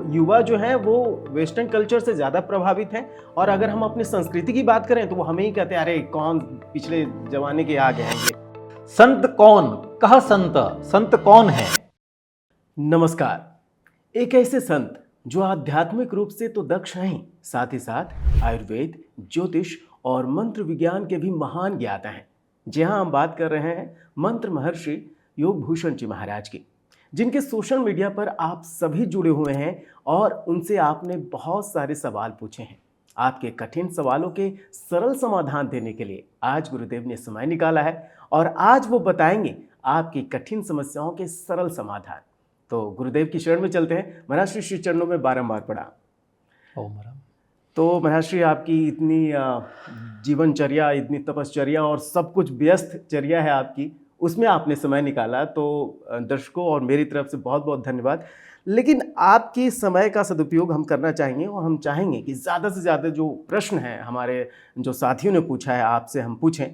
युवा जो है वो वेस्टर्न कल्चर से ज़्यादा प्रभावित हैं, और अगर हम अपनी संस्कृति की बात करें तो वो हमें ही कहते हैं अरे कौन पिछले जमाने के आ गए हैं ये। संत कौन, कह संत, संत कौन है? नमस्कार। एक ऐसे संत जो आध्यात्मिक रूप से तो दक्ष हैं, साथ ही साथ आयुर्वेद, ज्योतिष और मंत्र विज्ञान के भी महान ज्ञाता हैं। जी हाँ, हम बात कर रहे हैं मंत्र महर्षि योगभूषण जी महाराज की, जिनके सोशल मीडिया पर आप सभी जुड़े हुए हैं और उनसे आपने बहुत सारे सवाल पूछे हैं। आपके कठिन सवालों के सरल समाधान देने के लिए आज गुरुदेव ने समय निकाला है और आज वो बताएंगे आपकी कठिन समस्याओं के सरल समाधान। तो गुरुदेव की शरण में चलते हैं। महाराज श्री चरणों में बारंबार प्रणाम। ओम राम। तो महाराज श्री, आपकी इतनी जीवनचर्या, इतनी तपश्चर्या और सब कुछ व्यस्त चर्या है आपकी, उसमें आपने समय निकाला, तो दर्शकों और मेरी तरफ से बहुत बहुत धन्यवाद। लेकिन आपके समय का सदुपयोग हम करना चाहेंगे और हम चाहेंगे कि ज़्यादा से ज़्यादा जो प्रश्न हैं हमारे जो साथियों ने पूछा है आपसे हम पूछें।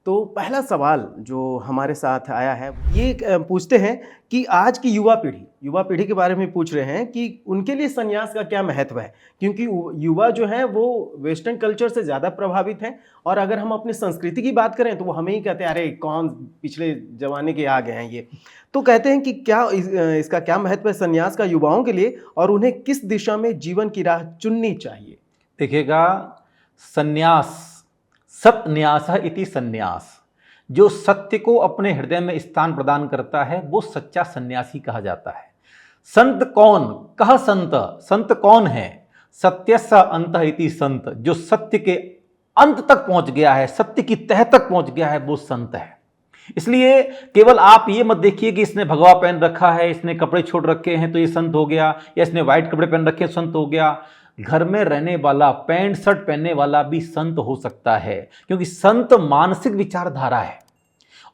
तो पहला सवाल जो हमारे साथ आया है ये पूछते हैं कि आज की युवा पीढ़ी के बारे में पूछ रहे हैं कि उनके लिए संन्यास का क्या महत्व है, क्योंकि युवा जो है वो वेस्टर्न कल्चर से ज़्यादा प्रभावित हैं, और अगर हम अपनी संस्कृति की बात करें तो वो हमें ही कहते हैं अरे कौन पिछले ज़माने के आ गए हैं ये। तो कहते हैं कि क्या इसका क्या महत्व है संन्यास का युवाओं के लिए, और उन्हें किस दिशा में जीवन की राह चुननी चाहिए? देखिएगा, संन्यास, सत्न्यास इति संन्यास, जो सत्य को अपने हृदय में स्थान प्रदान करता है वो सच्चा सन्यासी कहा जाता है। संत कौन, कह संत, संत कौन है? सत्यस्स अंतः इति संत, जो सत्य के अंत तक पहुंच गया है, सत्य की तह तक पहुंच गया है, वो संत है। इसलिए केवल आप ये मत देखिए कि इसने भगवा पहन रखा है, इसने कपड़े छोड़ रखे हैं तो ये संत हो गया, या इसने व्हाइट कपड़े पहन रखे हैं संत हो गया। घर में रहने वाला, पैंट शर्ट पहनने वाला भी संत हो सकता है, क्योंकि संत मानसिक विचारधारा है।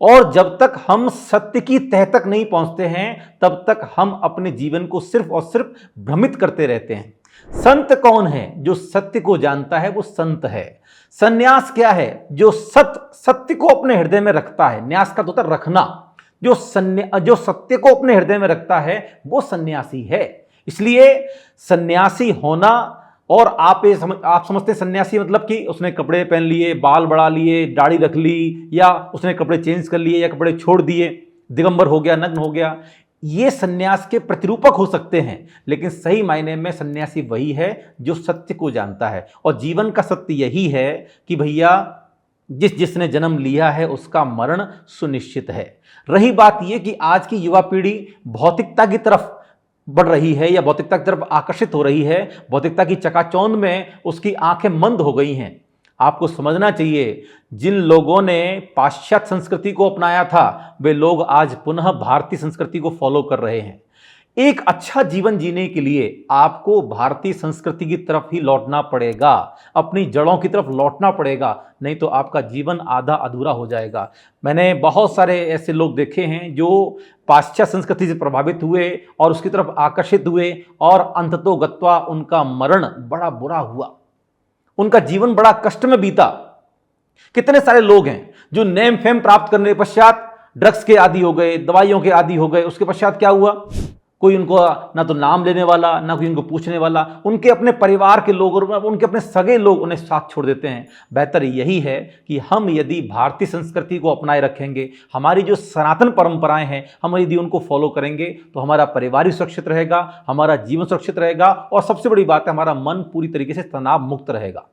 और जब तक हम सत्य की तह तक नहीं पहुंचते हैं तब तक हम अपने जीवन को सिर्फ और सिर्फ भ्रमित करते रहते हैं। संत कौन है? जो सत्य को जानता है वो संत है। संन्यास क्या है? जो सत्य को अपने हृदय में रखता है। न्यास का तो होता है रखना। जो सत्य को अपने हृदय में रखता है वो सन्यासी है। इसलिए सन्यासी होना, और आप समझते सन्यासी मतलब कि उसने कपड़े पहन लिए, बाल बढ़ा लिए, दाढ़ी रख ली, या उसने कपड़े चेंज कर लिए, या कपड़े छोड़ दिए, दिगंबर हो गया, नग्न हो गया। ये सन्यास के प्रतिरूपक हो सकते हैं, लेकिन सही मायने में सन्यासी वही है जो सत्य को जानता है। और जीवन का सत्य यही है कि भैया जिसने जन्म लिया है उसका मरण सुनिश्चित है। रही बात यह कि आज की युवा पीढ़ी भौतिकता की तरफ बढ़ रही है या भौतिकता की तरफ आकर्षित हो रही है, भौतिकता की चकाचौंध में उसकी आंखें मंद हो गई हैं। आपको समझना चाहिए, जिन लोगों ने पाश्चात्य संस्कृति को अपनाया था वे लोग आज पुनः भारतीय संस्कृति को फॉलो कर रहे हैं। एक अच्छा जीवन जीने के लिए आपको भारतीय संस्कृति की तरफ ही लौटना पड़ेगा, अपनी जड़ों की तरफ लौटना पड़ेगा, नहीं तो आपका जीवन आधा अधूरा हो जाएगा। मैंने बहुत सारे ऐसे लोग देखे हैं जो पाश्चात्य संस्कृति से प्रभावित हुए और उसकी तरफ आकर्षित हुए, और अंततोगत्वा उनका मरण बड़ा बुरा हुआ, उनका जीवन बड़ा कष्ट में बीता। कितने सारे लोग हैं जो नेम फेम प्राप्त करने के पश्चात ड्रग्स के आदी हो गए, दवाइयों के आदी हो गए। उसके पश्चात क्या हुआ? कोई उनको ना तो नाम लेने वाला, ना कोई उनको पूछने वाला। उनके अपने परिवार के लोग और उनके अपने सगे लोग उन्हें साथ छोड़ देते हैं। बेहतर यही है कि हम यदि भारतीय संस्कृति को अपनाए रखेंगे, हमारी जो सनातन परंपराएं हैं, हम यदि उनको फॉलो करेंगे तो हमारा परिवार भी सुरक्षित रहेगा, हमारा जीवन सुरक्षित रहेगा, और सबसे बड़ी बात है हमारा मन पूरी तरीके से तनाव मुक्त रहेगा।